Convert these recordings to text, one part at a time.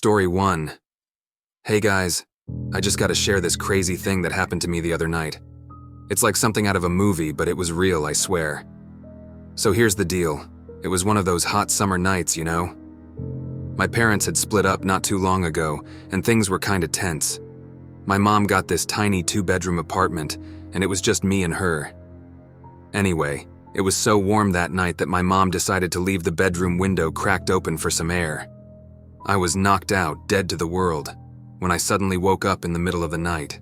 Story 1. Hey guys, I just gotta share this crazy thing that happened to me the other night. It's like something out of a movie, but it was real, I swear. So here's the deal. It was one of those hot summer nights, you know? My parents had split up not too long ago, and things were kinda tense. My mom got this tiny 2-bedroom apartment, and it was just me and her. Anyway, it was so warm that night that my mom decided to leave the bedroom window cracked open for some air. I was knocked out, dead to the world, when I suddenly woke up in the middle of the night.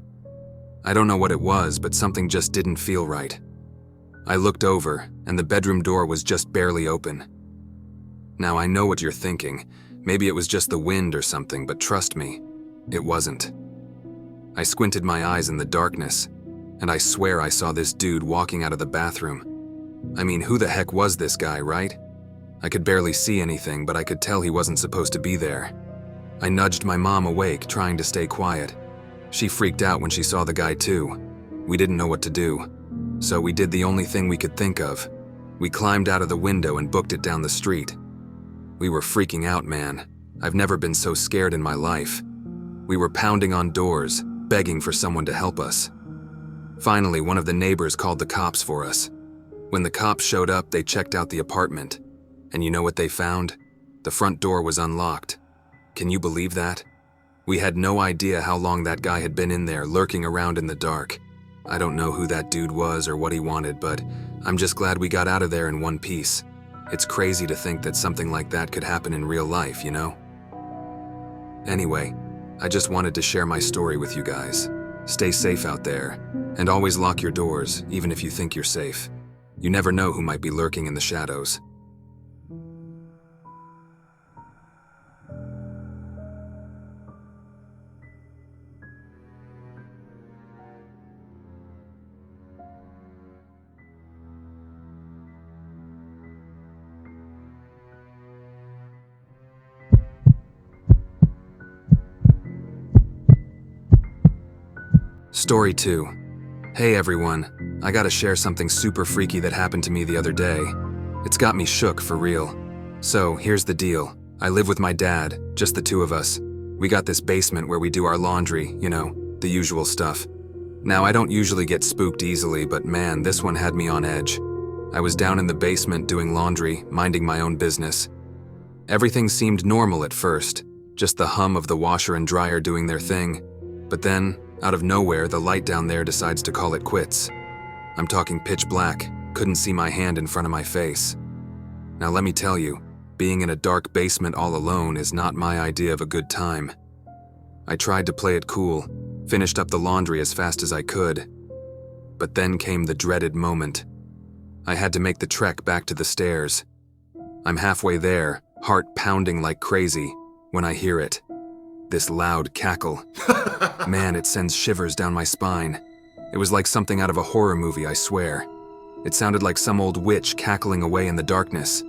I don't know what it was, but something just didn't feel right. I looked over, and the bedroom door was just barely open. Now I know what you're thinking. Maybe it was just the wind or something, but trust me, it wasn't. I squinted my eyes in the darkness, and I swear I saw this dude walking out of the bathroom. I mean, who the heck was this guy, right? I could barely see anything, but I could tell he wasn't supposed to be there. I nudged my mom awake, trying to stay quiet. She freaked out when she saw the guy too. We didn't know what to do, so we did the only thing we could think of. We climbed out of the window and booked it down the street. We were freaking out, man. I've never been so scared in my life. We were pounding on doors, begging for someone to help us. Finally, one of the neighbors called the cops for us. When the cops showed up, they checked out the apartment. And you know what they found? The front door was unlocked. Can you believe that? We had no idea how long that guy had been in there, lurking around in the dark. I don't know who that dude was or what he wanted, but I'm just glad we got out of there in one piece. It's crazy to think that something like that could happen in real life, you know? Anyway, I just wanted to share my story with you guys. Stay safe out there, and always lock your doors, even if you think you're safe. You never know who might be lurking in the shadows. Story 2. Hey everyone, I gotta share something super freaky that happened to me the other day. It's got me shook for real. So, here's the deal. I live with my dad, just the two of us. We got this basement where we do our laundry, you know, the usual stuff. Now, I don't usually get spooked easily, but man, this one had me on edge. I was down in the basement doing laundry, minding my own business. Everything seemed normal at first, just the hum of the washer and dryer doing their thing. But then, out of nowhere, the light down there decides to call it quits. I'm talking pitch black, couldn't see my hand in front of my face. Now let me tell you, being in a dark basement all alone is not my idea of a good time. I tried to play it cool, finished up the laundry as fast as I could. But then came the dreaded moment. I had to make the trek back to the stairs. I'm halfway there, heart pounding like crazy, when I hear it. This loud cackle. Man, it sends shivers down my spine. It was like something out of a horror movie, I swear. It sounded like some old witch cackling away in the darkness.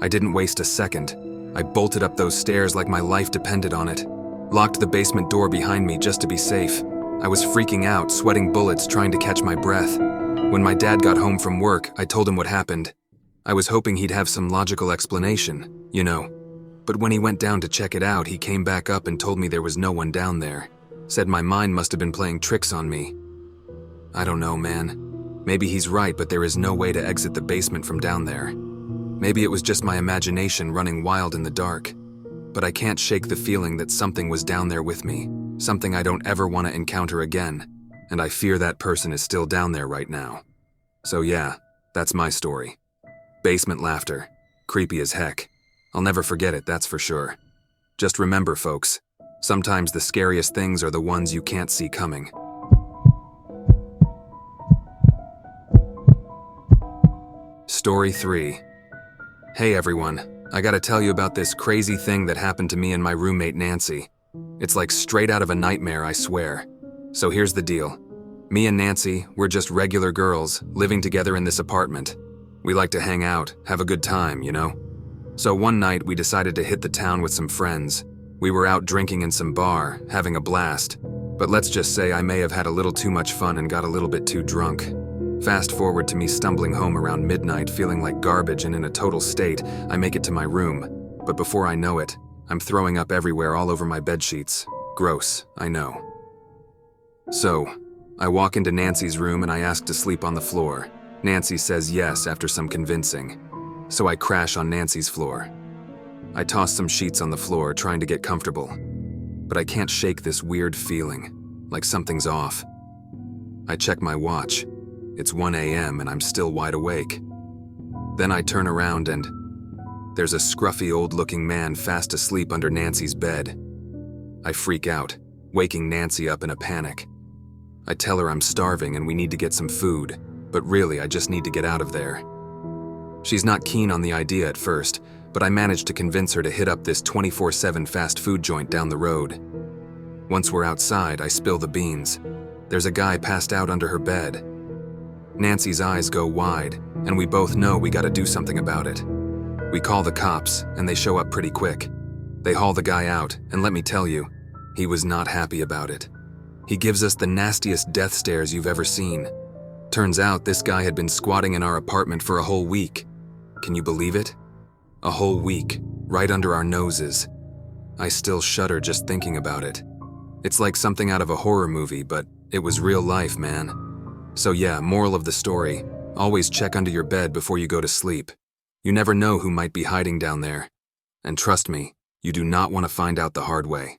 I didn't waste a second. I bolted up those stairs like my life depended on it. Locked the basement door behind me just to be safe. I was freaking out, sweating bullets, trying to catch my breath. When my dad got home from work, I told him what happened. I was hoping he'd have some logical explanation, you know. But when he went down to check it out, he came back up and told me there was no one down there. Said my mind must have been playing tricks on me. I don't know, man. Maybe he's right, but there is no way to exit the basement from down there. Maybe it was just my imagination running wild in the dark. But I can't shake the feeling that something was down there with me, something I don't ever want to encounter again, and I fear that person is still down there right now. So yeah, that's my story. Basement laughter. Creepy as heck. I'll never forget it, that's for sure. Just remember, folks, sometimes the scariest things are the ones you can't see coming. Story 3. Hey everyone, I gotta tell you about this crazy thing that happened to me and my roommate Nancy. It's like straight out of a nightmare, I swear. So here's the deal. Me and Nancy, we're just regular girls, living together in this apartment. We like to hang out, have a good time, you know? So one night, we decided to hit the town with some friends. We were out drinking in some bar, having a blast. But let's just say I may have had a little too much fun and got a little bit too drunk. Fast forward to me stumbling home around midnight, feeling like garbage and in a total state. I make it to my room. But before I know it, I'm throwing up everywhere all over my bedsheets. Gross, I know. So, I walk into Nancy's room and I ask to sleep on the floor. Nancy says yes after some convincing. So I crash on Nancy's floor. I toss some sheets on the floor, trying to get comfortable. But I can't shake this weird feeling, like something's off. I check my watch. It's 1 a.m. and I'm still wide awake. Then I turn around and there's a scruffy old-looking man fast asleep under Nancy's bed. I freak out, waking Nancy up in a panic. I tell her I'm starving and we need to get some food, but really I just need to get out of there. She's not keen on the idea at first, but I manage to convince her to hit up this 24/7 fast food joint down the road. Once we're outside, I spill the beans. There's a guy passed out under her bed. Nancy's eyes go wide, and we both know we gotta do something about it. We call the cops, and they show up pretty quick. They haul the guy out, and let me tell you, he was not happy about it. He gives us the nastiest death stares you've ever seen. Turns out this guy had been squatting in our apartment for a whole week. Can you believe it? A whole week, right under our noses. I still shudder just thinking about it. It's like something out of a horror movie, but it was real life, man. So yeah, moral of the story, always check under your bed before you go to sleep. You never know who might be hiding down there. And trust me, you do not want to find out the hard way.